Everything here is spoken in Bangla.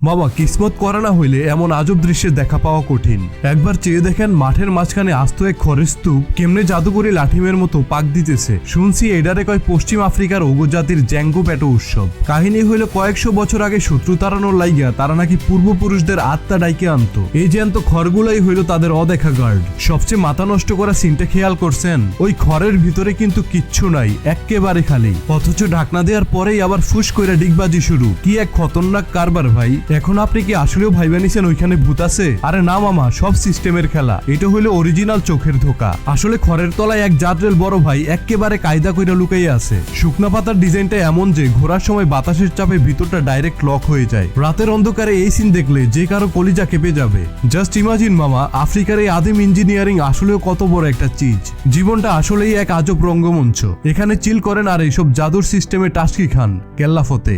মামা কিসমত করা না হইলে এমন আজব দৃশ্যের দেখা পাওয়া কঠিন। একবার চেয়ে দেখেন মাঠের মাঝখানে আস্ত এক খড়ের স্তূপ কেমনে জাদুকরি লাঠিমের মতো পাক দিতেছে। শুনছি এডারে কয় পশ্চিম আফ্রিকার ওগোজাতির জ্যাঙ্গো প্যাটো উৎসব। কাহিনী হইল কয়েকশো বছর আগে শত্রু তাড়ানোর লাইগা তারা নাকি পূর্বপুরুষদের আত্মা ডাইকে আনতো। এই জ্যান্ত খড়গুলাই হইল তাদের অদেখা গার্ড। সবচেয়ে মাথা নষ্ট করা সিনটা খেয়াল করছেন? ওই খড়ের ভিতরে কিন্তু কিচ্ছু নাই, এক্কেবারে খালি। অথচ ঢাকনা দেওয়ার পরেই আবার ফুস কইরা ডিগবাজি শুরু। কি এক খতরনাক কারবার ভাই। এখন আপনি কি আসলেও ভাইবা নিছেন ওইখানে ভূত আছে? আরে না মামা, সব সিস্টেমের খেলা। এটা হইলো অরিজিনাল চোখের ধোকা। আসলে খড়ের তলায় এক জাদ্রেল বড় ভাই এক্কেবারে কায়দা কইরা লুকাইয়া আছে। শুকনা পাতার ডিজাইনটা এমন যে ঘোরার সময় বাতাসের চাপে ভিতরটা ডাইরেক্ট লক হয়ে যায়। রাতের অন্ধকারে এই সিন দেখলে যে কারো কলিজা কেঁপে যাবে। জাস্ট ইমাজিন মামা, আফ্রিকার এই আদিম ইঞ্জিনিয়ারিং আসলেও কত বড় একটা চিজ। জীবনটা আসলেই এক আজব রঙ্গমঞ্চ। এখানে চিল করেন আর এইসব জাদুর সিস্টেমে টাস্কি খান। কেল্লাফতে।